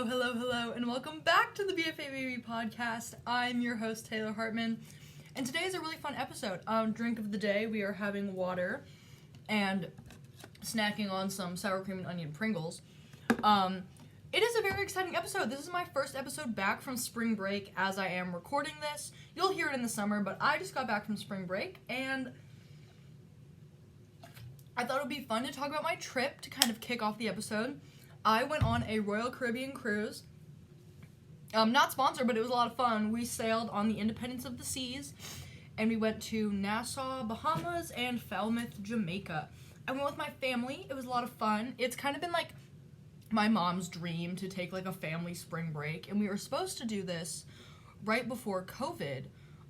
Hello, and welcome back to the BFA Baby podcast. I'm your host, Taylor Hartman, and today is a really fun episode. Drink of the day, we are having water and snacking on some sour cream and onion Pringles. It is a very exciting episode. This is my first episode back from spring break as I am recording this. You'll hear it in the summer, but I just got back from spring break, and I thought it would be fun to talk about my trip to kind of kick off the episode. I went on a Royal Caribbean cruise. Not sponsored, but it was a lot of fun. We sailed on the Independence of the Seas, and we went to Nassau, Bahamas, and Falmouth, Jamaica. I went with my family. It was a lot of fun. It's kind of been like my mom's dream to take like a family spring break, and we were supposed to do this right before COVID.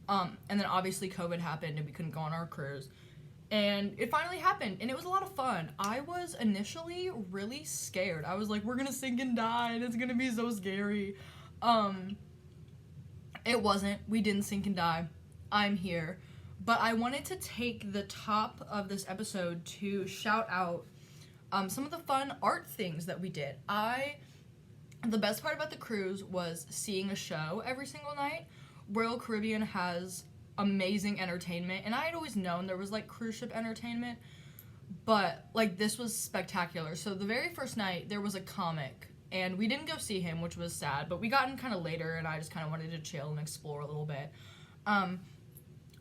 And then obviously COVID happened, and we couldn't go on our cruise. And it finally happened, and it was a lot of fun. I was initially really scared. I was like, we're gonna sink and die, and it's gonna be so scary. It wasn't. We didn't sink and die. I'm here. But I wanted to take the top of this episode to shout out some of the fun art things that we did. The best part about the cruise was seeing a show every single night. Royal Caribbean has amazing entertainment, and I had always known there was like cruise ship entertainment, but like this was spectacular. So the very first night there was a comic, and we didn't go see him, which was sad, but we got in kind of later, and I just kind of wanted to chill and explore a little bit.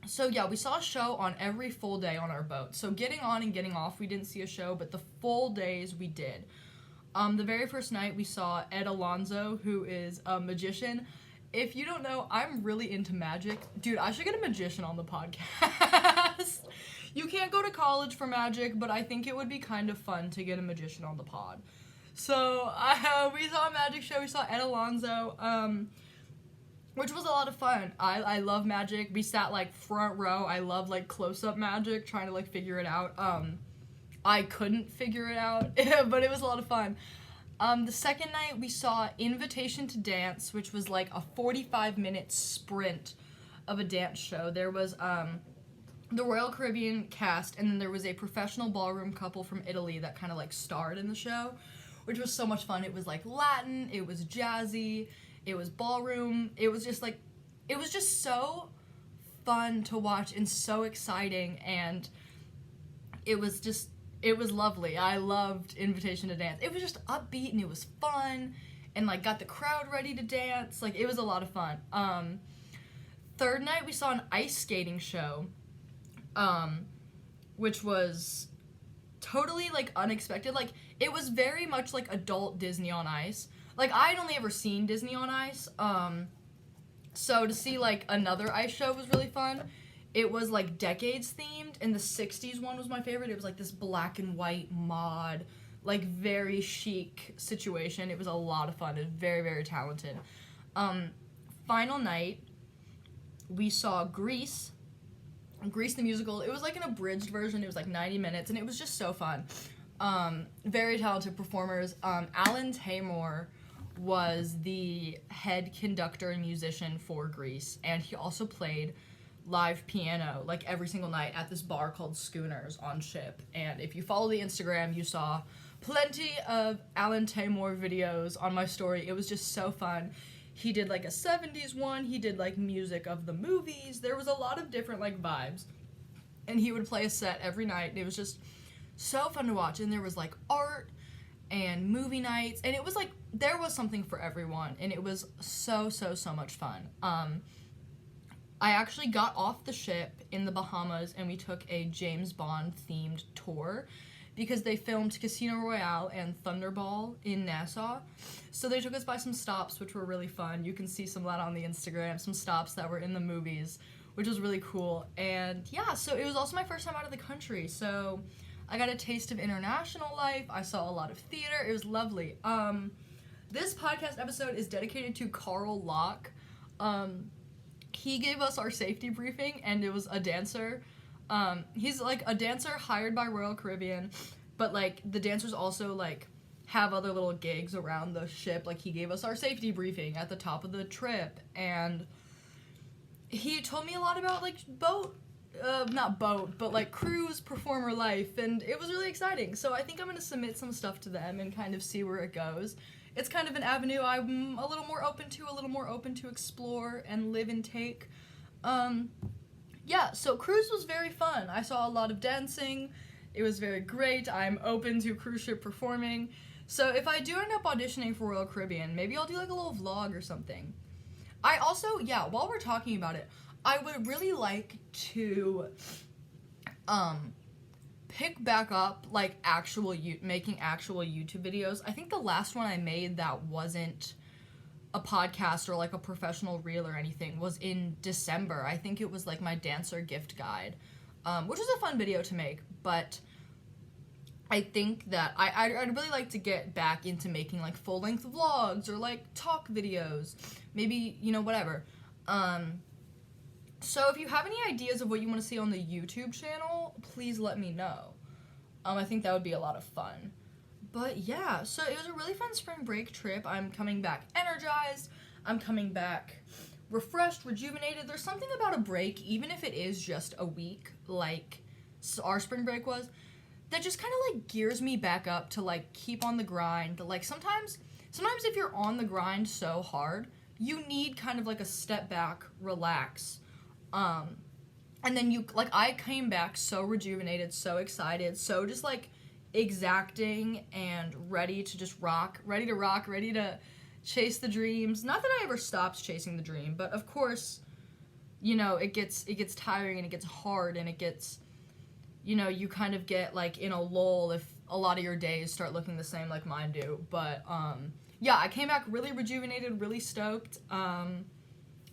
So yeah, we saw a show on every full day on our boat. So getting on and getting off, we didn't see a show, but the full days we did. The very first night we saw Ed Alonzo, who is a magician. If you don't know, I'm really into magic. Dude, I should get a magician on the podcast. You can't go to college for magic, but I think it would be kind of fun to get a magician on the pod. So, we saw a magic show. We saw Ed Alonzo, which was a lot of fun. I love magic. We sat, like, front row. I love, like, close-up magic, trying to, like, figure it out. I couldn't figure it out, but it was a lot of fun. The second night, we saw Invitation to Dance, which was like a 45-minute sprint of a dance show. There was the Royal Caribbean cast, and then there was a professional ballroom couple from Italy that kind of like starred in the show, which was so much fun. It was like Latin, it was jazzy, it was ballroom. It was just so fun to watch and so exciting, and it was lovely. I loved Invitation to Dance. It was just upbeat, and it was fun, and like got the crowd ready to dance. Like, it was a lot of fun. Third night we saw an ice skating show, which was totally like unexpected. Like, it was very much like adult Disney on Ice. Like, I'd only ever seen Disney on Ice, so to see like another ice show was really fun. It was like decades themed, and the 60s one was my favorite. It was like this black and white mod, like very chic situation. It was a lot of fun. It was very, very talented. Final night, we saw Grease the musical. It was like an abridged version. It was like 90 minutes, and it was just so fun. Very talented performers. Alan Taymor was the head conductor and musician for Grease, and he also played live piano like every single night at this bar called Schooners on ship. And if you follow the Instagram, you saw plenty of Alan Taymor videos on my story. It was just so fun. He did like a 70s one, he did like music of the movies. There was a lot of different like vibes, and he would play a set every night, and it was just so fun to watch. And there was like art and movie nights, and it was like there was something for everyone, and it was so much fun. I actually got off the ship in the Bahamas, and we took a James Bond themed tour because they filmed Casino Royale and Thunderball in Nassau. So they took us by some stops, which were really fun. You can see some of that on the Instagram, some stops that were in the movies, which was really cool. And yeah, so it was also my first time out of the country, so I got a taste of international life. I saw a lot of theater. It was lovely. This podcast episode is dedicated to Carl Locke. He gave us our safety briefing, and it was a dancer. He's like a dancer hired by Royal Caribbean, but like the dancers also like have other little gigs around the ship. Like, he gave us our safety briefing at the top of the trip, and he told me a lot about like cruise performer life, and it was really exciting. So I think I'm gonna submit some stuff to them and kind of see where it goes. it's kind of an avenue I'm a little more open to explore and live and take. Yeah, so cruise was very fun. I saw a lot of dancing. It was very great. I'm open to cruise ship performing. So if I do end up auditioning for Royal Caribbean, maybe I'll do like a little vlog or something. I also, yeah, while we're talking about it, I would really like to pick back up like making actual YouTube videos. I think the last one I made that wasn't a podcast or like a professional reel or anything was in December. I think it was like my dancer gift guide, which was a fun video to make, but I think that I'd really like to get back into making like full-length vlogs or like talk videos, maybe, you know, whatever. So if you have any ideas of what you want to see on the YouTube channel, please let me know. I think that would be a lot of fun. But yeah, so it was a really fun spring break trip. I'm coming back energized. I'm coming back refreshed, rejuvenated. There's something about a break, even if it is just a week, like our spring break was, that just kind of like gears me back up to like keep on the grind. Like sometimes if you're on the grind so hard, you need kind of like a step back, relax. And then I came back so rejuvenated, so excited, so just like exacting and ready to just rock, ready to chase the dreams. Not that I ever stopped chasing the dream, but of course, you know, it gets tiring and it gets hard and it gets, you know, you kind of get like in a lull if a lot of your days start looking the same like mine do. But yeah, I came back really rejuvenated, really stoked.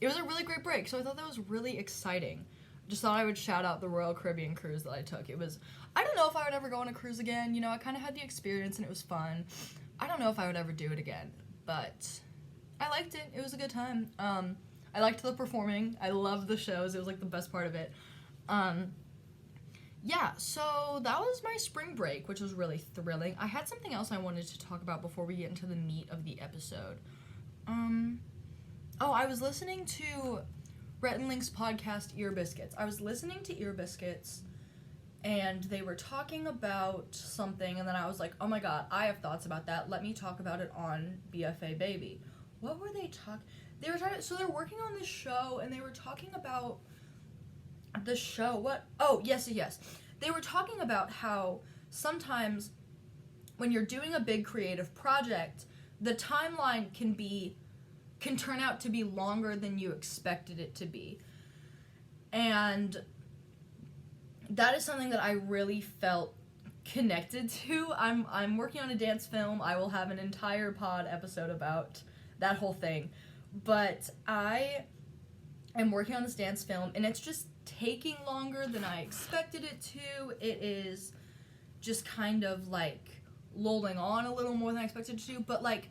It was a really great break, so I thought that was really exciting. Just thought I would shout out the Royal Caribbean cruise that I took. I don't know if I would ever go on a cruise again. You know, I kind of had the experience and it was fun. I don't know if I would ever do it again, but I liked it. It was a good time. I liked the performing. I loved the shows. It was like the best part of it. Yeah, so that was my spring break, which was really thrilling. I had something else I wanted to talk about before we get into the meat of the episode. I was listening to Rhett and Link's podcast, Ear Biscuits. I was listening to Ear Biscuits, and they were talking about something, and then I was like, oh my god, I have thoughts about that. Let me talk about it on BFA Baby. What were they talking? So they're working on this show, and they were talking about the show. What? Oh, yes. They were talking about how sometimes when you're doing a big creative project, the timeline can turn out to be longer than you expected it to be. And that is something that I really felt connected to. I'm working on a dance film. I will have an entire pod episode about that whole thing. But I am working on this dance film, and it's just taking longer than I expected it to. It is just kind of like lolling on a little more than I expected it to. But like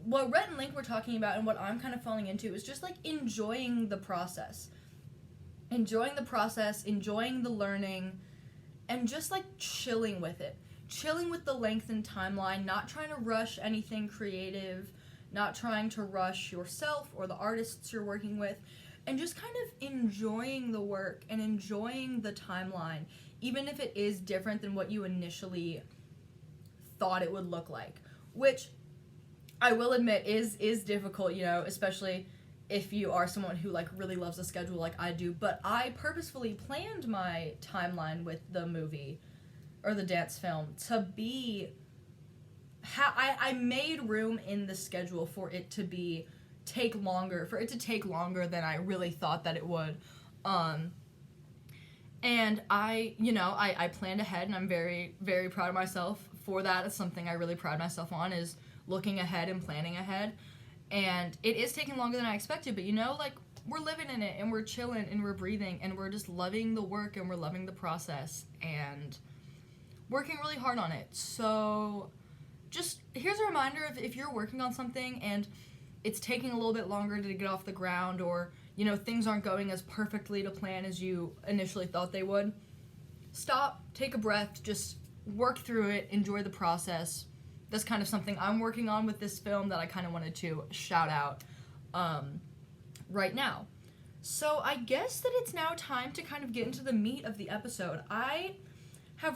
what Rhett and Link were talking about and what I'm kind of falling into is just like enjoying the process. Enjoying the learning, and just like chilling with it. Chilling with the length and timeline, not trying to rush anything creative, not trying to rush yourself or the artists you're working with, and just kind of enjoying the work and enjoying the timeline, even if it is different than what you initially thought it would look like, which I will admit is difficult, you know, especially if you are someone who like really loves a schedule like I do. But I purposefully planned my timeline with the movie or the dance film to be I made room in the schedule for it to take longer than I really thought that it would. And I planned ahead, and I'm very, very proud of myself for that. It's something I really pride myself on, is looking ahead and planning ahead. And it is taking longer than I expected, but you know, like, we're living in it, and we're chilling, and we're breathing, and we're just loving the work, and we're loving the process, and working really hard on it. So just here's a reminder of if you're working on something and it's taking a little bit longer to get off the ground, or, you know, things aren't going as perfectly to plan as you initially thought they would, stop, take a breath, just work through it, enjoy the process. That's kind of something I'm working on with this film that I kind of wanted to shout out right now. So I guess that it's now time to kind of get into the meat of the episode. I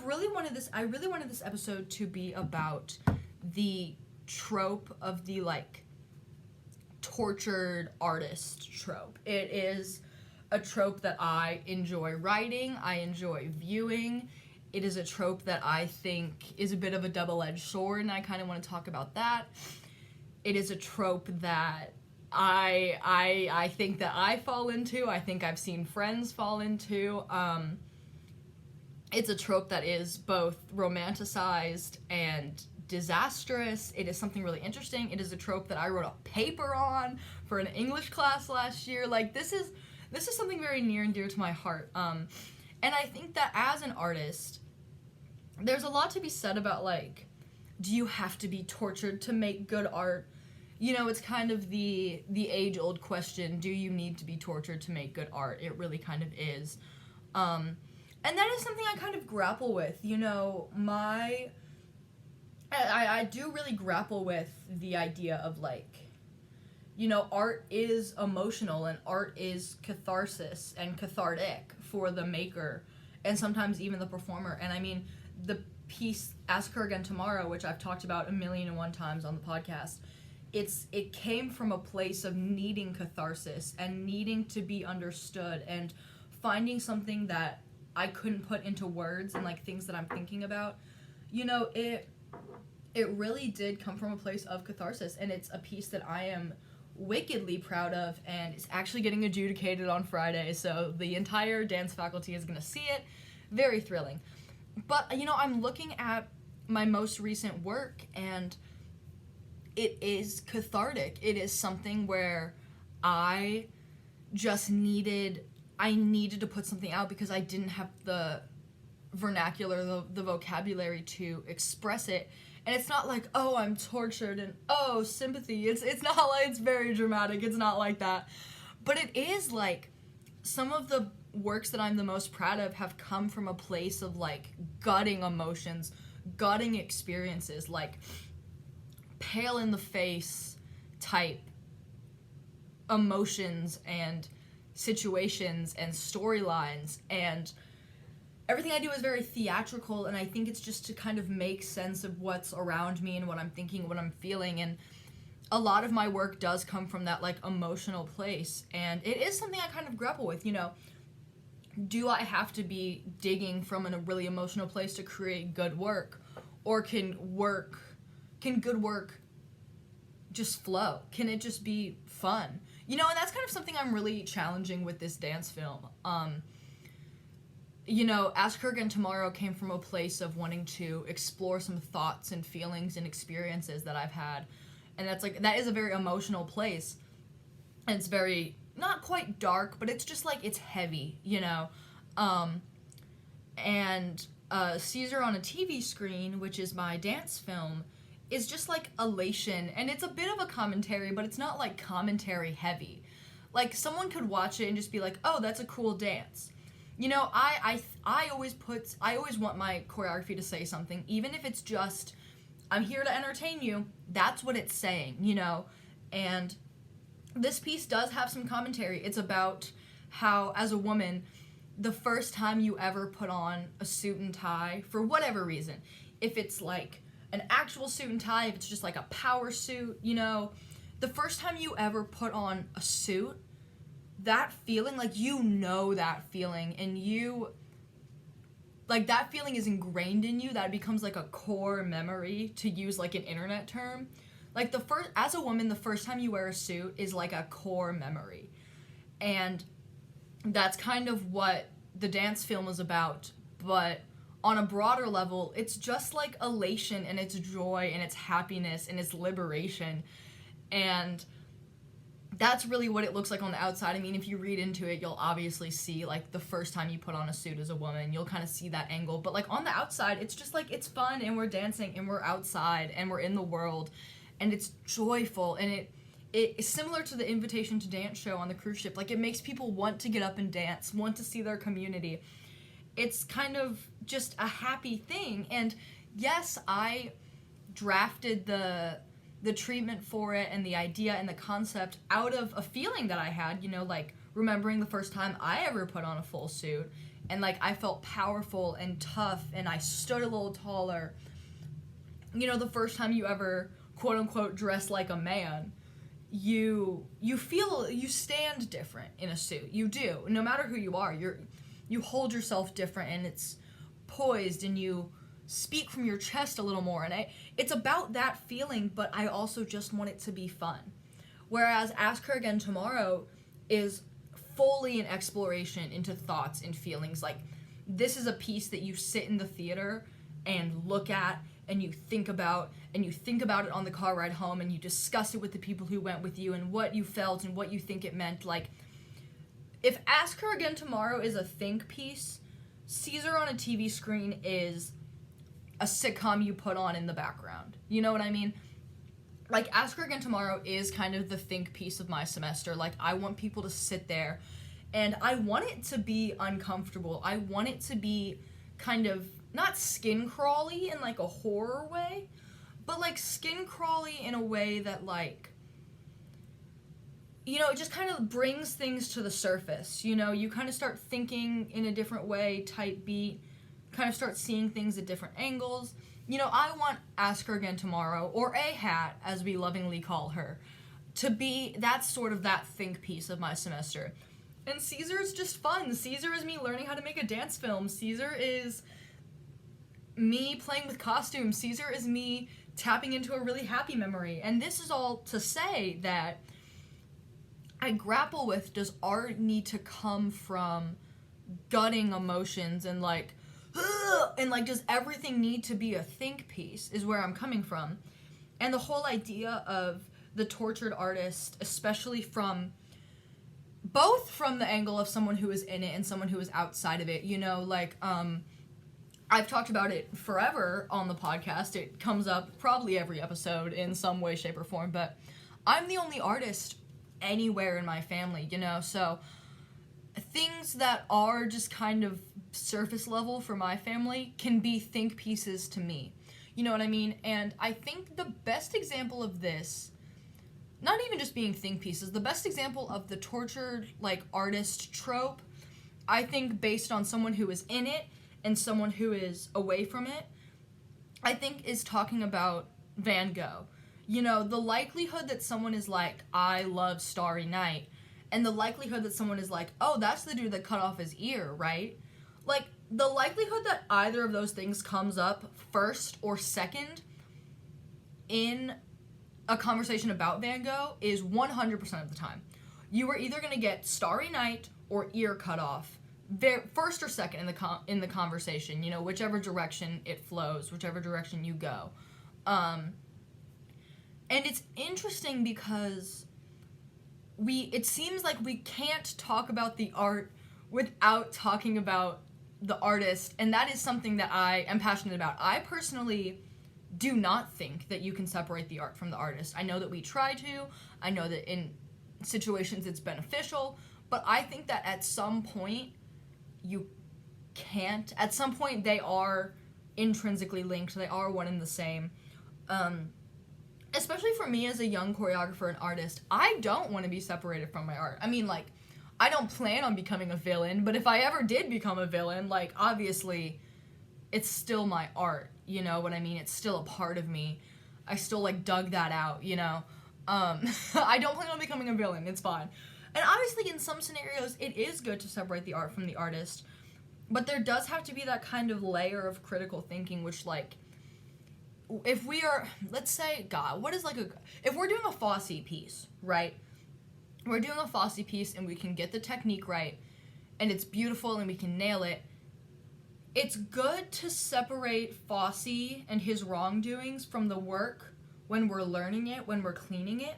really wanted this episode to be about the trope of the, like, tortured artist trope. It is a trope that I enjoy writing, I enjoy viewing. It is a trope that I think is a bit of a double-edged sword, and I kind of want to talk about that. It is a trope that I think that I fall into. I think I've seen friends fall into. It's a trope that is both romanticized and disastrous. It is something really interesting. It is a trope that I wrote a paper on for an English class last year. Like, this is something very near and dear to my heart. And I think that as an artist, there's a lot to be said about, like, do you have to be tortured to make good art? You know, it's kind of the age-old question, do you need to be tortured to make good art? It really kind of is. And that is something I kind of grapple with. You know, I do really grapple with the idea of, like, you know, art is emotional and art is catharsis and cathartic for the maker and sometimes even the performer. And I mean, the piece Ask Her Again Tomorrow, which I've talked about 1,000,001 times on the podcast, it came from a place of needing catharsis and needing to be understood and finding something that I couldn't put into words and, like, things that I'm thinking about. You know, it really did come from a place of catharsis, and it's a piece that I am wickedly proud of, and it's actually getting adjudicated on Friday, so the entire dance faculty is going to see it. Very thrilling. But, you know, I'm looking at my most recent work, and it is cathartic. It is something where I needed to put something out because I didn't have the vernacular, the vocabulary to express it. And it's not like, oh, I'm tortured and, oh, sympathy. It's not like, it's very dramatic. It's not like that. But it is, like, some of the works that I'm the most proud of have come from a place of, like, gutting emotions, gutting experiences, like, pale in the face type emotions and situations and storylines, and everything I do is very theatrical, and I think it's just to kind of make sense of what's around me and what I'm thinking, what I'm feeling, and a lot of my work does come from that, like, emotional place, and it is something I kind of grapple with, you know. Do I have to be digging from a really emotional place to create good work, or can good work just flow? Can it just be fun? You know, and that's kind of something I'm really challenging with this dance film. You know, Ask Her Again Tomorrow came from a place of wanting to explore some thoughts and feelings and experiences that I've had. And that is a very emotional place. And it's very, not quite dark, but it's just, like, it's heavy, you know? Caesar on a TV Screen, which is my dance film, is just, like, elation. And it's a bit of a commentary, but it's not, like, commentary heavy. Like, someone could watch it and just be like, oh, that's a cool dance. You know, I always want my choreography to say something, even if it's just, I'm here to entertain you. That's what it's saying, you know? And this piece does have some commentary. It's about how, as a woman, the first time you ever put on a suit and tie, for whatever reason, if it's, like, an actual suit and tie, if it's just, like, a power suit, you know, the first time you ever put on a suit, that feeling, like, you know that feeling, and like, that feeling is ingrained in you, that becomes, like, a core memory, to use, like, an internet term. Like, as a woman, the first time you wear a suit is, like, a core memory. And that's kind of what the dance film is about, but on a broader level, it's just, like, elation, and it's joy, and it's happiness, and it's liberation, and that's really what it looks like on the outside. I mean, if you read into it, you'll obviously see, like, the first time you put on a suit as a woman, you'll kind of see that angle. But, like, on the outside, it's just, like, it's fun, and we're dancing, and we're outside, and we're in the world, and it's joyful, and it's similar to the Invitation to Dance show on the cruise ship. Like, it makes people want to get up and dance, want to see their community. It's kind of just a happy thing. And yes, I drafted the treatment for it and the idea and the concept out of a feeling that I had, you know, like, remembering the first time I ever put on a full suit, and, like, I felt powerful and tough, and I stood a little taller. You know, the first time you ever quote unquote dress like a man, you stand different in a suit. You do. No matter who you are, you hold yourself different, and it's poised, and you speak from your chest a little more, and it's about that feeling, but I also just want it to be fun. Whereas Ask Her Again Tomorrow is fully an exploration into thoughts and feelings. Like, this is a piece that you sit in the theater and look at, and you think about it on the car ride home, and you discuss it with the people who went with you, and what you felt and what you think it meant. Like, if Ask Her Again Tomorrow is a think piece, Caesar on a TV screen is a sitcom you put on in the background. You know what I mean? Like, Ask Her Again Tomorrow is kind of the think piece of my semester. Like, I want people to sit there, and I want it to be uncomfortable. I want it to be kind of, not skin crawly in, like, a horror way, but, like, skin crawly in a way that, like, you know, it just kind of brings things to the surface. You know, you kind of start thinking in a different way, type beat, kind of start seeing things at different angles. You know, I want Ask Her Again Tomorrow, or A Hat, as we lovingly call her, to be that sort of that think piece of my semester. And Caesar is just fun. Caesar is me learning how to make a dance film. Caesar is me playing with costumes. Caesar is me tapping into a really happy memory. And this is all to say that I grapple with, does art need to come from gutting emotions and, like, and, like, does everything need to be a think piece, is where I'm coming from. And the whole idea of the tortured artist, especially from both from the angle of someone who is in it and someone who is outside of it, you know, like, I've talked about it forever on the podcast. It comes up probably every episode in some way, shape, or form, but I'm the only artist anywhere in my family, you know, so things that are just kind of surface level for my family can be think pieces to me. You know what I mean? And I think the best example of this, not even just being think pieces, the best example of the tortured, like, artist trope, I think based on someone who is in it and someone who is away from it, I think is talking about Van Gogh. You know, the likelihood that someone is like, I love Starry Night, and the likelihood that someone is like, oh, that's the dude that cut off his ear, right? Like, the likelihood that either of those things comes up first or second in a conversation about Van Gogh is 100% of the time. You are either going to get Starry Night or ear cut off, first or second in the conversation, you know, whichever direction it flows, whichever direction you go. And it's interesting because it seems like we can't talk about the art without talking about the artist, and that is something that I am passionate about. I personally do not think that you can separate the art from the artist. I know that we try to. I know that in situations it's beneficial, but I think that at some point you can't. At some point they are intrinsically linked. They are one and the same. Especially for me as a young choreographer and artist, I don't want to be separated from my art. I mean, like, I don't plan on becoming a villain, but if I ever did become a villain, like, obviously, it's still my art, you know what I mean? It's still a part of me. I still, like, dug that out, you know? I don't plan on becoming a villain, it's fine. And obviously, in some scenarios, it is good to separate the art from the artist, but there does have to be that kind of layer of critical thinking, which, like, if we are, let's say, God, what is, like, if we're doing a Fosse piece, right? We're doing a Fosse piece and we can get the technique right, and it's beautiful and we can nail it. It's good to separate Fosse and his wrongdoings from the work when we're learning it, when we're cleaning it.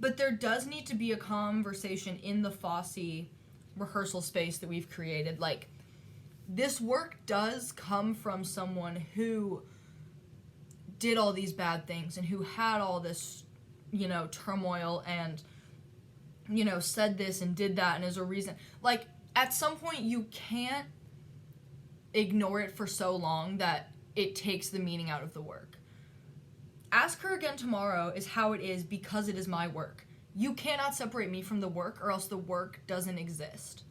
But there does need to be a conversation in the Fosse rehearsal space that we've created. Like, this work does come from someone who did all these bad things and who had all this, you know, turmoil and, you know, said this and did that and is a reason. Like, at some point you can't ignore it for so long that it takes the meaning out of the work. Ask Her Again Tomorrow is how it is because it is my work. You cannot separate me from the work or else the work doesn't exist.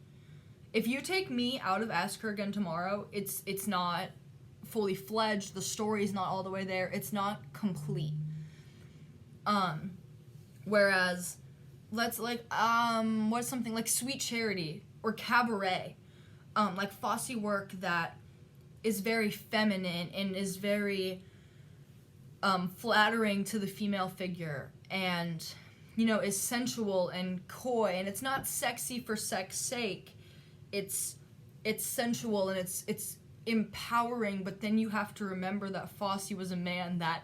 If you take me out of Ask Her Again Tomorrow, it's not fully fledged, the story is not all the way there, it's not complete. Whereas, let's like, what's something like Sweet Charity or Cabaret, like Fosse work that is very feminine and is very flattering to the female figure, and is sensual and coy, and it's not sexy for sex sake. It's sensual and it's empowering, but then you have to remember that Fosse was a man that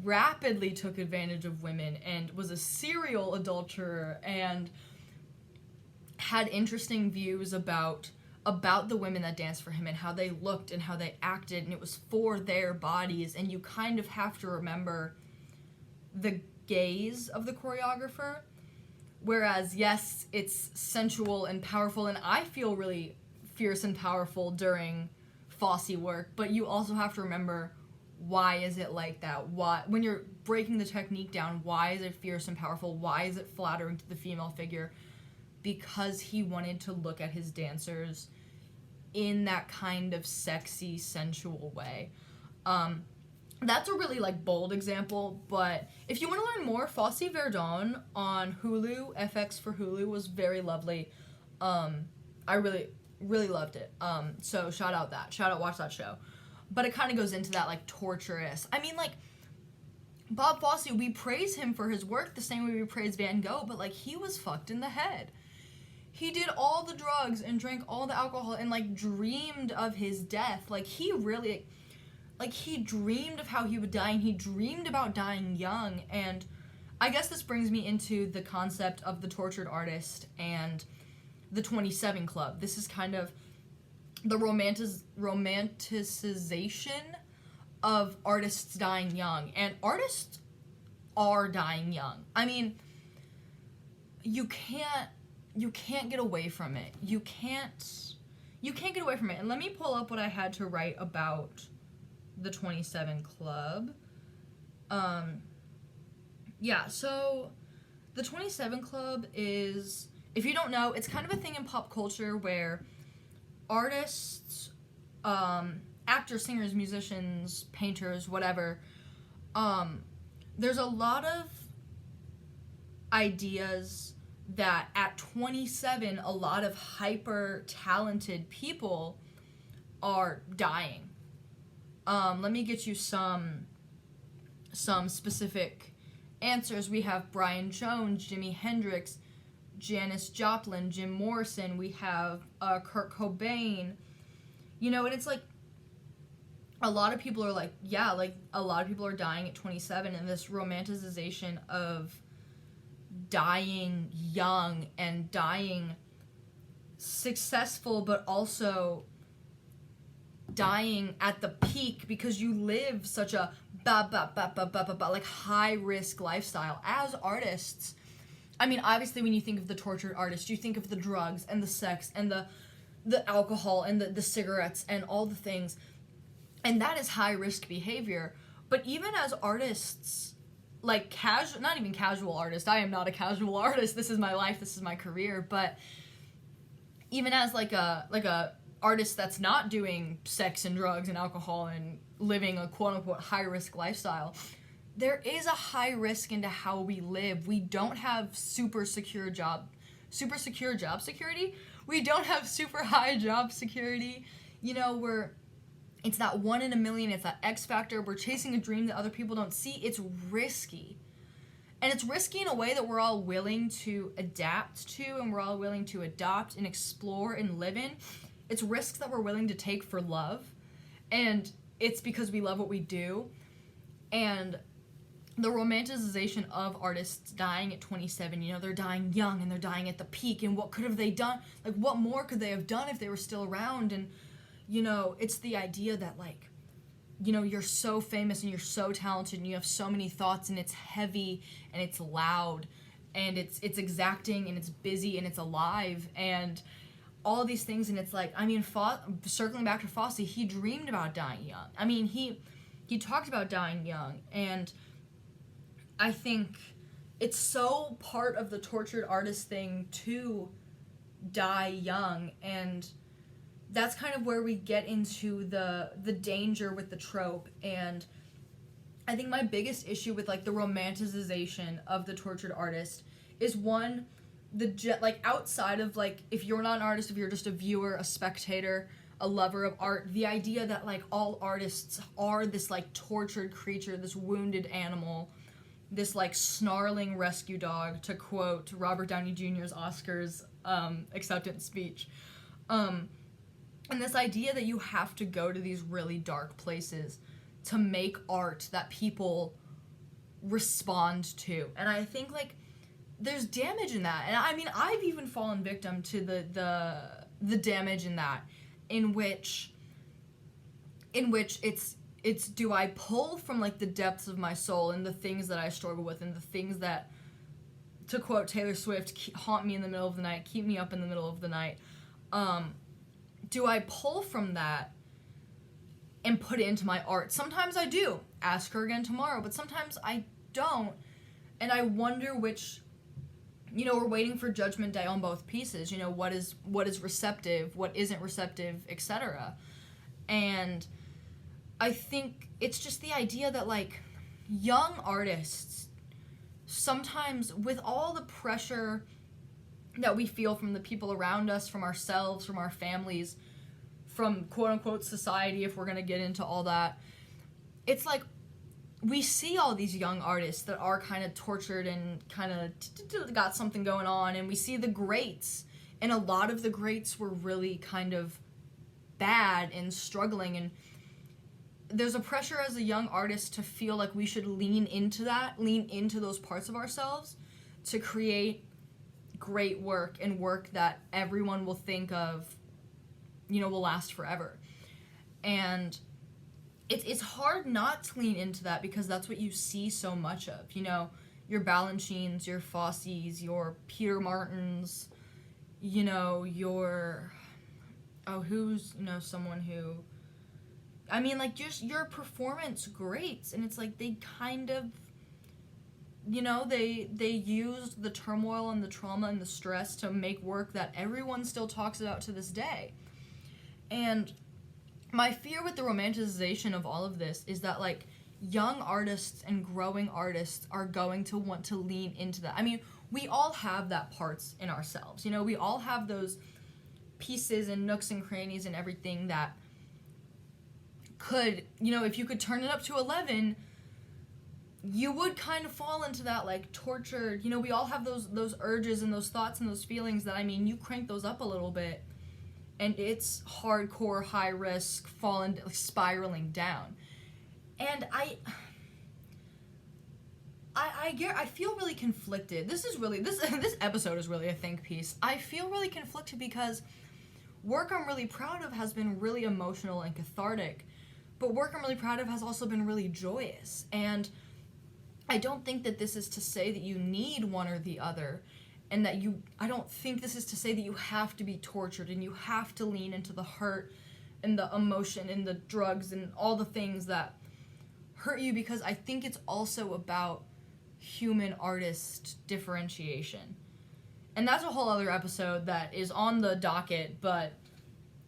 rapidly took advantage of women and was a serial adulterer and had interesting views about the women that danced for him and how they looked and how they acted, and it was for their bodies, and you kind of have to remember the gaze of the choreographer. Whereas, yes, it's sensual and powerful, and I feel really fierce and powerful during Fosse work, but you also have to remember, why is it like that? Why, when you're breaking the technique down, why is it fierce and powerful? Why is it flattering to the female figure? Because he wanted to look at his dancers in that kind of sexy, sensual way. That's a really bold example, but if you want to learn more, Fosse Verdon on Hulu, FX for Hulu, was very lovely. I really, really loved it. So watch that show. But it kind of goes into that torturous. I mean, Bob Fosse, we praise him for his work the same way we praise Van Gogh, but he was fucked in the head. He did all the drugs and drank all the alcohol and dreamed of his death. He really, he dreamed of how he would die, and he dreamed about dying young. And I guess this brings me into the concept of the tortured artist and the 27 Club. This is kind of the romanticization of artists dying young. And artists are dying young. I mean, you can't get away from it. You can't get away from it. And let me pull up what I had to write about the 27 Club. So the 27 Club is, if you don't know, it's kind of a thing in pop culture where artists, actors, singers, musicians, painters, whatever, there's a lot of ideas that at 27, a lot of hyper talented people are dying. Let me get you some specific answers. We have Brian Jones, Jimi Hendrix, Janis Joplin, Jim Morrison. We have Kurt Cobain. And it's a lot of people are a lot of people are dying at 27, and this romanticization of dying young and dying successful, but also dying at the peak because you live such a high risk lifestyle as artists. I mean, obviously when you think of the tortured artist, you think of the drugs and the sex and the alcohol and the cigarettes and all the things, and that is high risk behavior. But even as artists, not even casual artists, I am not a casual artist, this is my life, this is my career, but even as a artist that's not doing sex and drugs and alcohol and living a quote-unquote high-risk lifestyle, there is a high risk into how we live. We don't have super secure job security. We don't have super high job security. It's that 1 in a million, it's that X factor. We're chasing a dream that other people don't see. It's risky. And it's risky in a way that we're all willing to adapt to, and we're all willing to adopt and explore and live in. It's risks that we're willing to take for love. And it's because we love what we do. And the romanticization of artists dying at 27, they're dying young and they're dying at the peak. And what could have they done? What more could they have done if they were still around? And it's the idea that you're so famous and you're so talented and you have so many thoughts, and it's heavy and it's loud and it's exacting and it's busy and it's alive and all these things. And it's circling back to Fosse, he dreamed about dying young. I mean, he talked about dying young, and I think it's so part of the tortured artist thing to die young, and that's kind of where we get into the danger with the trope. And I think my biggest issue with like the romanticization of the tortured artist is one, like outside of like, if you're not an artist, if you're just a viewer, a spectator, a lover of art, the idea that like all artists are this like tortured creature, this wounded animal, this like snarling rescue dog, to quote Robert Downey Jr.'s Oscars acceptance speech. And this idea that you have to go to these really dark places to make art that people respond to. And I think like there's damage in that. And I mean, I've even fallen victim to the damage in that, in which it's do I pull from like the depths of my soul and the things that I struggle with and the things that, to quote Taylor Swift, haunt me in the middle of the night, keep me up in the middle of the night. Do I pull from that and put it into my art? Sometimes I do. Ask her again tomorrow. But sometimes I don't. And I wonder which, you know, we're waiting for Judgment Day on both pieces. You know, what is receptive, what isn't receptive, etc. And I think it's just the idea that, like, young artists, sometimes with all the pressure that we feel from the people around us, from ourselves, from our families, from quote-unquote society, if we're going to get into all that, it's like we see all these young artists that are kind of tortured and kind of got something going on, and we see the greats, and a lot of the greats were really kind of bad and struggling, and there's a pressure as a young artist to feel like we should lean into those parts of ourselves to create great work, and work that everyone will think of, you know, will last forever. And it's hard not to lean into that, because that's what you see so much of, you know, your Balanchines, your Fosse's, your Peter Martins, you know, who's, you know, someone who, I mean, like, just your performance greats, and it's like they kind of, you know, they used the turmoil and the trauma and the stress to make work that everyone still talks about to this day. And my fear with the romanticization of all of this is that, like, young artists and growing artists are going to want to lean into that. I mean, we all have that parts in ourselves, you know, we all have those pieces and nooks and crannies and everything that could, you know, if you could turn it up to 11, you would kind of fall into that, like, tortured, you know, we all have those urges and those thoughts and those feelings that, I mean, you crank those up a little bit, and it's hardcore, high risk, spiraling down. And I feel really conflicted. This episode is really a think piece. I feel really conflicted because work I'm really proud of has been really emotional and cathartic, but work I'm really proud of has also been really joyous. And I don't think that this is to say that you need one or the other, and that I don't think this is to say that you have to be tortured and you have to lean into the hurt and the emotion and the drugs and all the things that hurt you, because I think it's also about human artist differentiation. And that's a whole other episode that is on the docket, but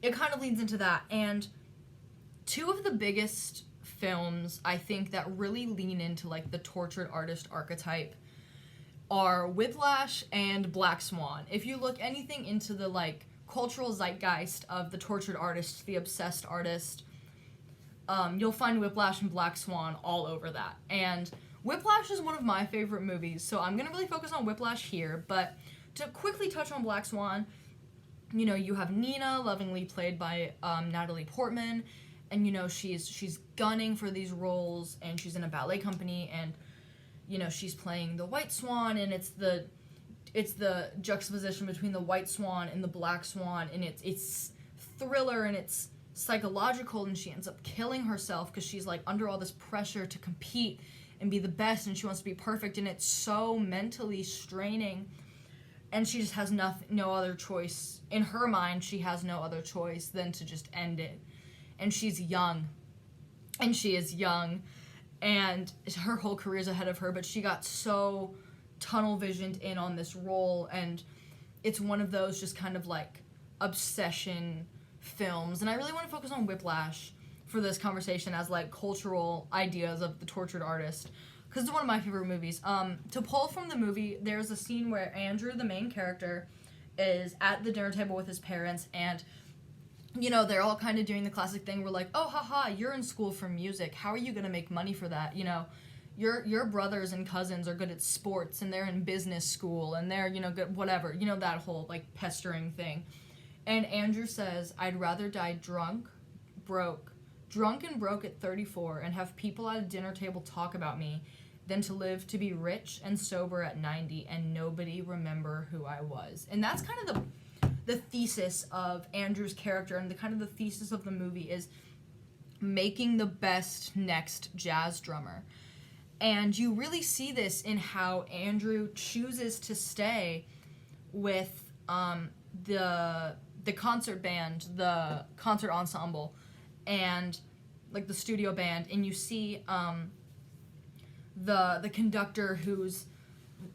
it kind of leads into that. And two of the biggest films, I think, that really lean into, like, the tortured artist archetype are Whiplash and Black Swan. If you look anything into the, like, cultural zeitgeist of the tortured artist, the obsessed artist, you'll find Whiplash and Black Swan all over that. And Whiplash is one of my favorite movies, so I'm going to really focus on Whiplash here. But to quickly touch on Black Swan, you know, you have Nina, lovingly played by Natalie Portman, and, you know, she's gunning for these roles, and she's in a ballet company, and, you know, she's playing the White Swan, and it's the juxtaposition between the White Swan and the Black Swan, and it's thriller, and it's psychological, and she ends up killing herself because she's, like, under all this pressure to compete and be the best, and she wants to be perfect, and it's so mentally straining, and she just has no other choice. In her mind, she has no other choice than to just end it. And she's young, and she is young, and her whole career's ahead of her, but she got so tunnel visioned in on this role, and it's one of those just kind of, like, obsession films. And I really want to focus on Whiplash for this conversation as like cultural ideas of the tortured artist, because it's one of my favorite movies. To pull from the movie, there's a scene where Andrew, the main character, is at the dinner table with his parents, and you know, they're all kind of doing the classic thing where like, oh, haha, you're in school for music. How are you going to make money for that? You know, your brothers and cousins are good at sports, and they're in business school, and they're, you know, good, whatever. You know, that whole, like, pestering thing. And Andrew says, I'd rather die drunk and broke at 34 and have people at a dinner table talk about me than to live to be rich and sober at 90 and nobody remember who I was. And that's kind of the thesis of Andrew's character, and the kind of the thesis of the movie is making the best next jazz drummer. And you really see this in how Andrew chooses to stay with the concert band, the concert ensemble, and like the studio band, and you see the conductor who's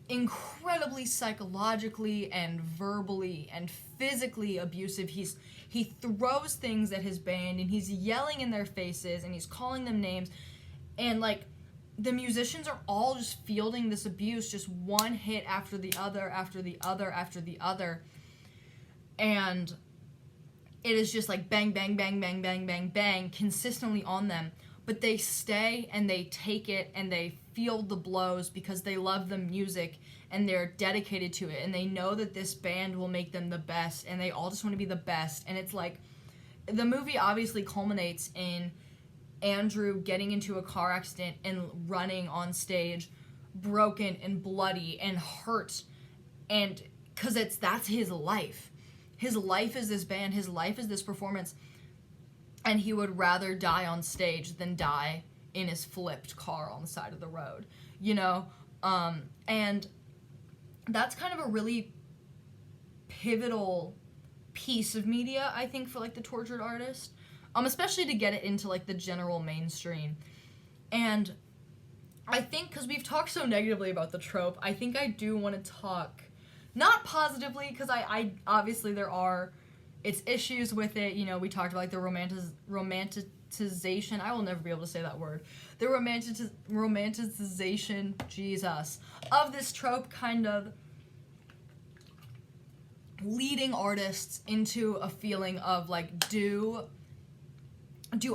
incredibly psychologically and verbally and physically abusive. He throws things at his band, and he's yelling in their faces, and he's calling them names, and like the musicians are all just fielding this abuse, just one hit after the other after the other after the other, and it is just like bang bang bang bang bang bang bang consistently on them. But they stay and they take it and they feel the blows because they love the music and they're dedicated to it, and they know that this band will make them the best, and they all just want to be the best. And it's like, the movie obviously culminates in Andrew getting into a car accident and running on stage broken and bloody and hurt, and because that's his life. His life is this band, his life is this performance, and he would rather die on stage than die in his flipped car on the side of the road, you know? And that's kind of a really pivotal piece of media, I think, for like the tortured artist, especially to get it into like the general mainstream. And I think, because we've talked so negatively about the trope, I think I do want to talk, not positively, because I obviously there are its issues with it. You know, we talked about like the romanticization, I will never be able to say that word, the romanticization, Jesus, of this trope, kind of leading artists into a feeling of like, do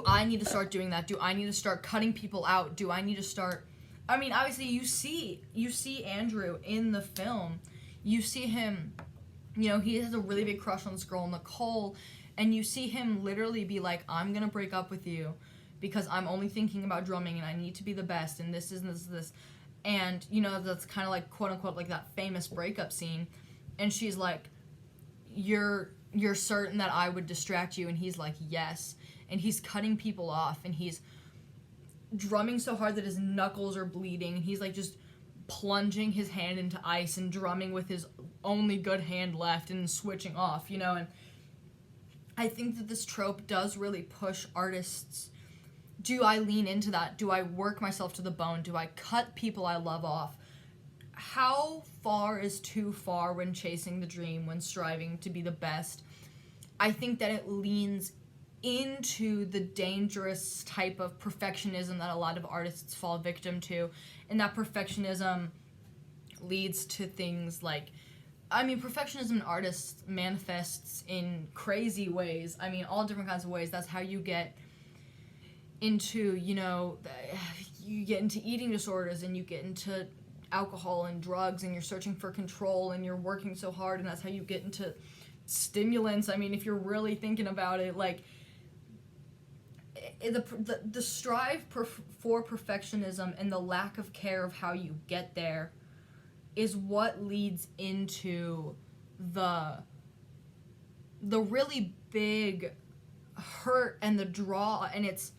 I need to start doing that? Do I need to start cutting people out? Do I need to start, I mean, obviously you see Andrew in the film, you see him, you know, he has a really big crush on this girl, Nicole, and you see him literally be like, I'm gonna break up with you because I'm only thinking about drumming and I need to be the best and this. And, you know, that's kind of like, quote unquote, like that famous breakup scene. And she's like, you're certain that I would distract you? And he's like, yes. And he's cutting people off, and he's drumming so hard that his knuckles are bleeding, and he's like just plunging his hand into ice and drumming with his only good hand left and switching off, you know. And I think that this trope does really push artists. Do I lean into that? Do I work myself to the bone? Do I cut people I love off? How far is too far when chasing the dream, when striving to be the best? I think that it leans into the dangerous type of perfectionism that a lot of artists fall victim to, and that perfectionism leads to things like, I mean, perfectionism in artists manifests in crazy ways. I mean, all different kinds of ways. That's how you get into, you know, you get into eating disorders, and you get into alcohol and drugs, and you're searching for control, and you're working so hard, and that's how you get into stimulants. I mean, if you're really thinking about it, like, the strive for perfectionism and the lack of care of how you get there is what leads into the really big hurt and the draw, and it's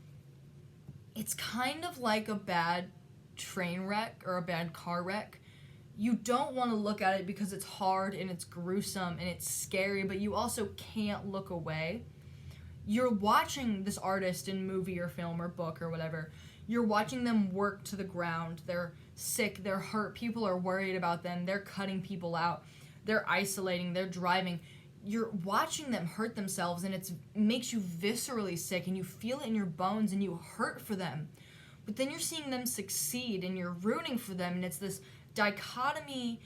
kind of like a bad train wreck or a bad car wreck. You don't want to look at it because it's hard and it's gruesome and it's scary, but you also can't look away. You're watching this artist in movie or film or book or whatever. You're watching them work to the ground. They're sick, they're hurt, people are worried about them, they're cutting people out, they're isolating, they're driving. you're watching them hurt themselves, and it makes you viscerally sick, and you feel it in your bones, and you hurt for them. But then you're seeing them succeed, and you're rooting for them, and it's this dichotomy,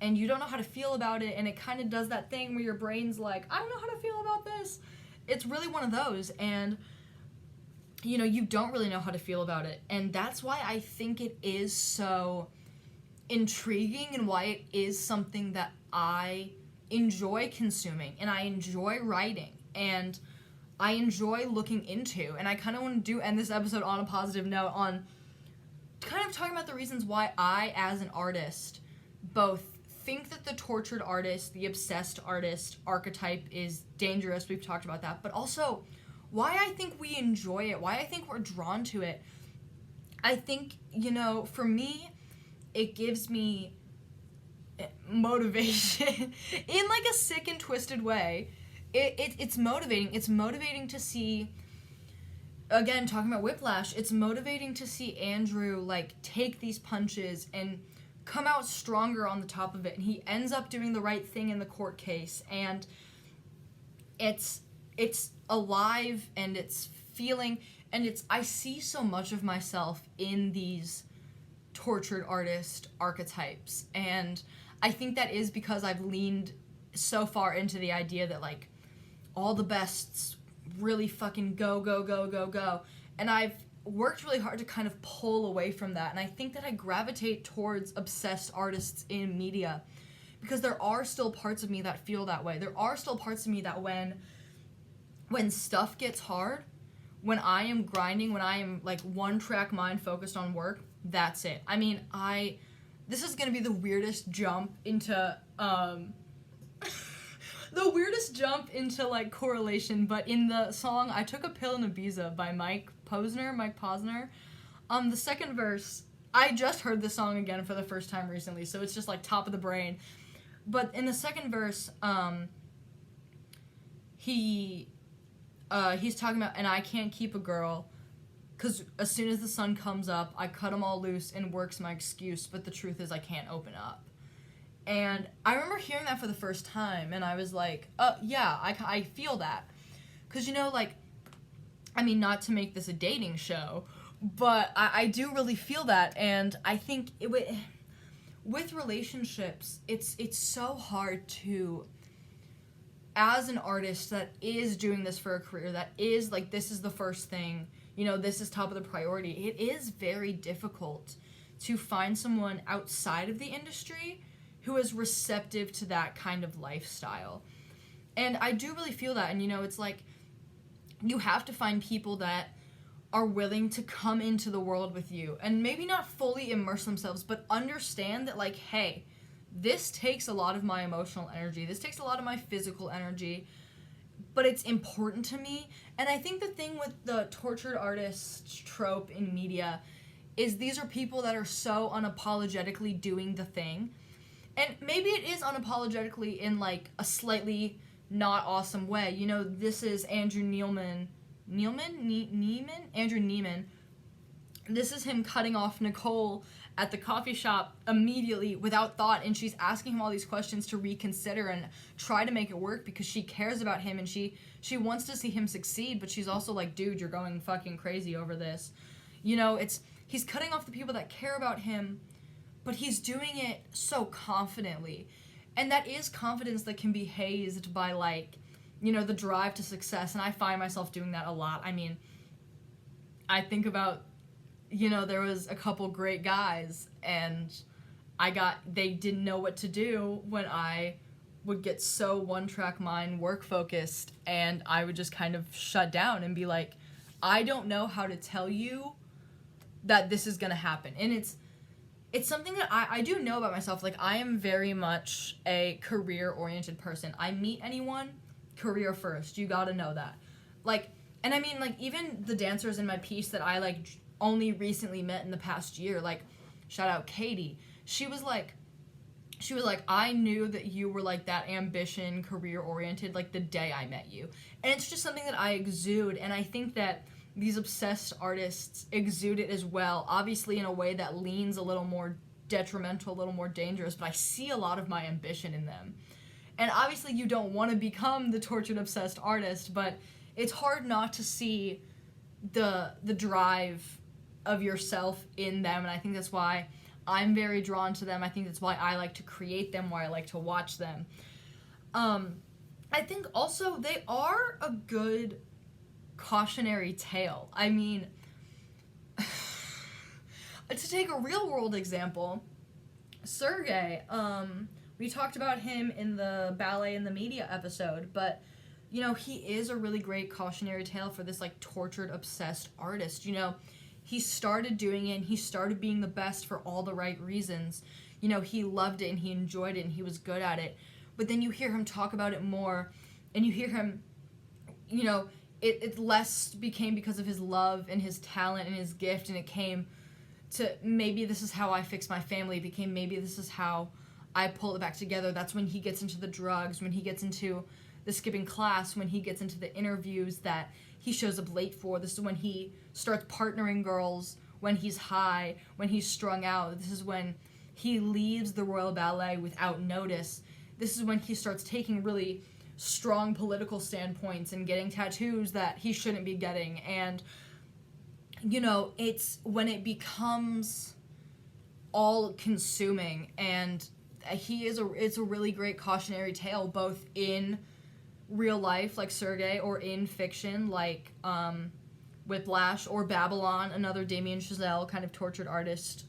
and you don't know how to feel about it, and it kind of does that thing where your brain's like, I don't know how to feel about this. It's really one of those, and you don't really know how to feel about it. And that's why I think it is so intriguing, and why it is something that I enjoy consuming, and I enjoy writing, and I enjoy looking into. And I kind of want to end this episode on a positive note, on kind of talking about the reasons why I, as an artist, both think that the tortured artist, the obsessed artist archetype is dangerous. We've talked about that. But also why I think we enjoy it, why I think we're drawn to it. I think, for me, it gives me motivation in like a sick and twisted way. It's motivating. It's motivating to see, again, talking about Whiplash, it's motivating to see Andrew like take these punches and come out stronger on the top of it, and he ends up doing the right thing in the court case, and it's alive, and it's feeling, and I see so much of myself in these tortured artist archetypes. And I think that is because I've leaned so far into the idea that like all the bests really fucking go, and I've worked really hard to kind of pull away from that. And I think that I gravitate towards obsessed artists in media because there are still parts of me that feel that way. There are still parts of me that when stuff gets hard, when I am grinding, when I am like one track mind focused on work, that's it. I mean, this is gonna be the weirdest jump into like correlation, but in the song I Took a Pill in Ibiza by Mike Posner, the second verse, I just heard this song again for the first time recently, so it's just like top of the brain. But in the second verse, he's talking about, and I can't keep a girl, 'cause as soon as the sun comes up, I cut them all loose and work's my excuse, but the truth is I can't open up. And I remember hearing that for the first time, and I was like, yeah, I feel that. 'Cause, like, I mean, not to make this a dating show, but I do really feel that. And I think with relationships, it's so hard to, as an artist that is doing this for a career, that is, like, this is the first thing, this is top of the priority, it is very difficult to find someone outside of the industry who is receptive to that kind of lifestyle. And I do really feel that, and it's like, you have to find people that are willing to come into the world with you, and maybe not fully immerse themselves, but understand that, like, hey, this takes a lot of my emotional energy, this takes a lot of my physical energy, but it's important to me. And I think the thing with the tortured artist trope in media is these are people that are so unapologetically doing the thing. And maybe it is unapologetically in, like, a slightly not awesome way. This is Andrew Neiman. Andrew Neiman. This is him cutting off Nicole at the coffee shop immediately without thought, and she's asking him all these questions to reconsider and try to make it work because she cares about him, and she wants to see him succeed, but she's also like, dude, you're going fucking crazy over this. He's cutting off the people that care about him, but he's doing it so confidently. And that is confidence that can be hazed by, like, the drive to success. And I find myself doing that a lot. I mean, I think about, there was a couple great guys, and they didn't know what to do when I would get so one-track mind, work-focused, and I would just kind of shut down and be like, I don't know how to tell you that this is going to happen. And it's something that I do know about myself. Like, I am very much a career-oriented person. I meet anyone, career first. You gotta know that. Like, and I mean, like, even the dancers in my piece that I, like, only recently met in the past year, like, shout out Katie. She was like, I knew that you were, like, that ambition, career-oriented, like, the day I met you. And it's just something that I exude, and I think that these obsessed artists exude it as well, obviously in a way that leans a little more detrimental, a little more dangerous, but I see a lot of my ambition in them. And obviously you don't want to become the tortured, obsessed artist, but it's hard not to see the drive of yourself in them, and I think that's why I'm very drawn to them. I think that's why I like to create them, why I like to watch them. I think also they are a good cautionary tale. I mean, to take a real world example, Sergei, we talked about him in the Ballet in the Media episode, but you know, he is a really great cautionary tale for this like tortured, obsessed artist. You know, he started doing it and he started being the best for all the right reasons. You know, he loved it and he enjoyed it and he was good at it. But then you hear him talk about it more, and you hear him, you know, it less became because of his love and his talent and his gift, and it came to maybe this is how I fix my family. It became maybe this is how I pull it back together. That's when he gets into the drugs, when he gets into the skipping class, when he gets into the interviews that he shows up late for. This is when he starts partnering girls, when he's high, when he's strung out. This is when he leaves the Royal Ballet without notice. This is when he starts taking really strong political standpoints and getting tattoos that he shouldn't be getting. And, you know, it's when it becomes all-consuming, and it's a really great cautionary tale, both in real life, like Sergei, or in fiction, like Whiplash or Babylon, another Damien Chazelle kind of tortured artist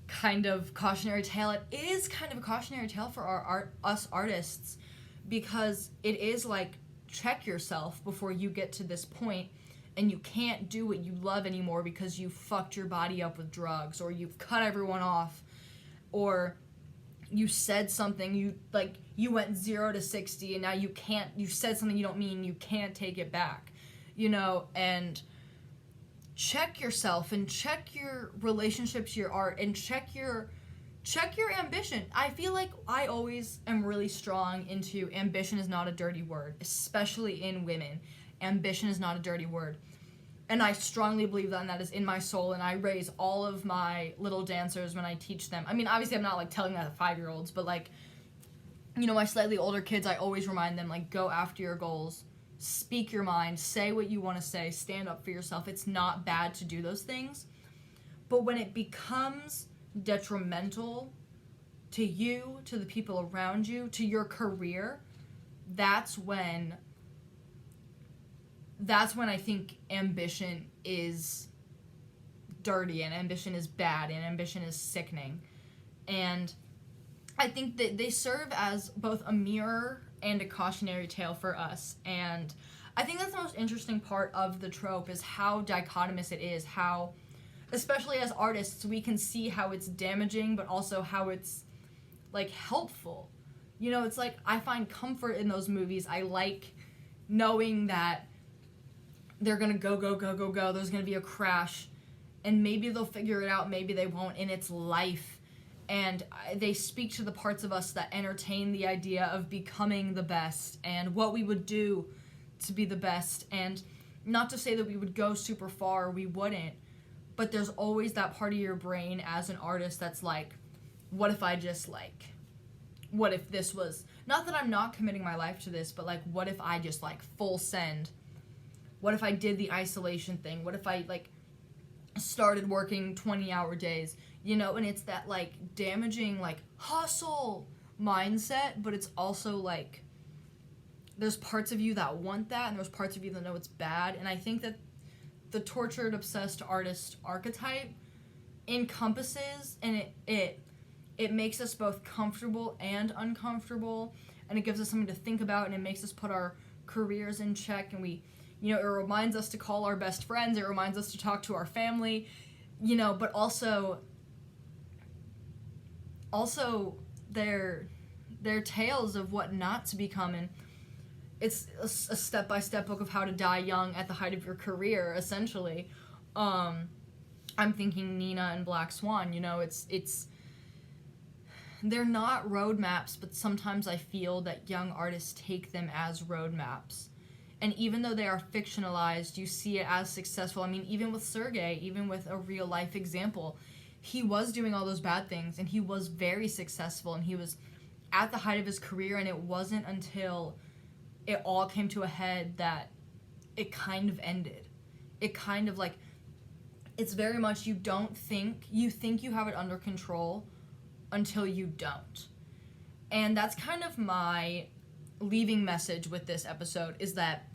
kind of cautionary tale. It is kind of a cautionary tale for us artists, because it is like, check yourself before you get to this point and you can't do what you love anymore because you fucked your body up with drugs, or you've cut everyone off, or you said something, you went 0 to 60 and now you said something you don't mean, you can't take it back, you know. And check yourself and check your relationships to your art and check your ambition. I feel like I always am really strong into ambition is not a dirty word, especially in women. Ambition is not a dirty word. And I strongly believe that, and that is in my soul, and I raise all of my little dancers when I teach them. I mean, obviously I'm not like telling that to 5-year-olds, but like, you know, my slightly older kids, I always remind them, like, go after your goals, speak your mind, say what you want to say, stand up for yourself. It's not bad to do those things. But when it becomes detrimental to you, to the people around you, to your career, that's when I think ambition is dirty, and ambition is bad, and ambition is sickening. And I think that they serve as both a mirror and a cautionary tale for us. And I think that's the most interesting part of the trope, is how dichotomous it is, how, especially as artists, we can see how it's damaging, but also how it's, like, helpful. You know, it's like, I find comfort in those movies. I like knowing that they're gonna go, there's gonna be a crash, and maybe they'll figure it out, maybe they won't, and it's life. And they speak to the parts of us that entertain the idea of becoming the best, and what we would do to be the best. And not to say that we would go super far, we wouldn't, but there's always that part of your brain as an artist that's like, what if I just, like, what if this was, not that I'm not committing my life to this, but like, what if I just, like, full send? What if I did the isolation thing? What if I, like, started working 20-hour days? You know, and it's that, like, damaging, like, hustle mindset, but it's also, like, there's parts of you that want that, and there's parts of you that know it's bad. And I think that the tortured, obsessed artist archetype encompasses, and it makes us both comfortable and uncomfortable, and it gives us something to think about, and it makes us put our careers in check, and we, you know, it reminds us to call our best friends, it reminds us to talk to our family, you know, but also their tales of what not to become. And it's a step-by-step book of how to die young at the height of your career, essentially. I'm thinking Nina and Black Swan, you know, it's they're not roadmaps, but sometimes I feel that young artists take them as roadmaps. And even though they are fictionalized, you see it as successful. I mean, even with Sergei, even with a real-life example, he was doing all those bad things, and he was very successful, and he was at the height of his career, and it wasn't until it all came to a head that it kind of ended. It kind of like, it's very much you think you have it under control until you don't. And that's kind of my leaving message with this episode, is that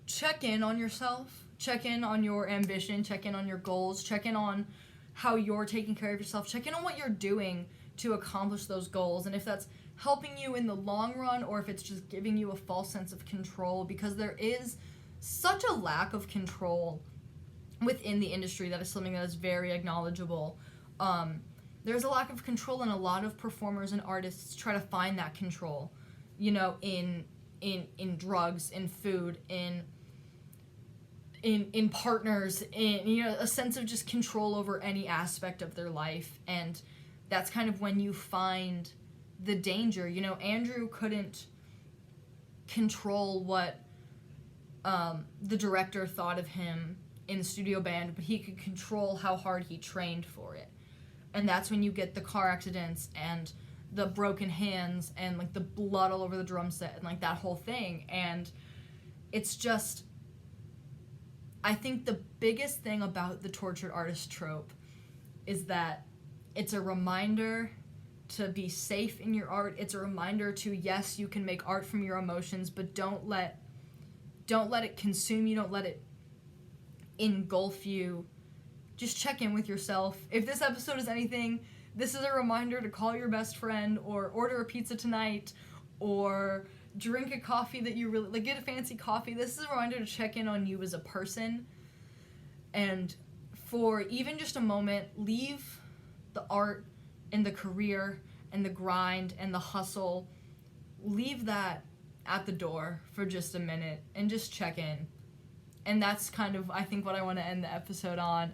check in on yourself, check in on your ambition, check in on your goals, check in on how you're taking care of yourself, check in on what you're doing to accomplish those goals, and if that's helping you in the long run or if it's just giving you a false sense of control, because there is such a lack of control within the industry. That is something that is very acknowledgeable. There's a lack of control, and a lot of performers and artists try to find that control, you know, in drugs, in food, in partners, in, you know, a sense of just control over any aspect of their life. And that's kind of when you find the danger. You know, Andrew couldn't control what the director thought of him in the studio band, but he could control how hard he trained for it. And that's when you get the car accidents and the broken hands and like the blood all over the drum set and like that whole thing. And it's just, I think the biggest thing about the tortured artist trope is that it's a reminder to be safe in your art. It's a reminder to, yes, you can make art from your emotions, but don't let it consume you, don't let it engulf you. Just check in with yourself. If this episode is anything, this is a reminder to call your best friend, or order a pizza tonight, or drink a coffee that you really like, get a fancy coffee. This is a reminder to check in on you as a person, and for even just a moment, leave the art and the career and the grind and the hustle, leave that at the door for just a minute and just check in. And that's kind of, I think, what I want to end the episode on.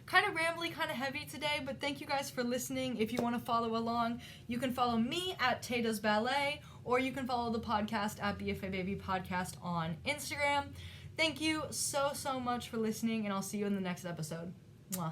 Kind of rambly, kind of heavy today, but thank you guys for listening. If you want to follow along, you can follow me at Does Ballet, or you can follow the podcast at BFA Baby Podcast on Instagram. Thank you so much for listening, and I'll see you in the next episode. Mwah.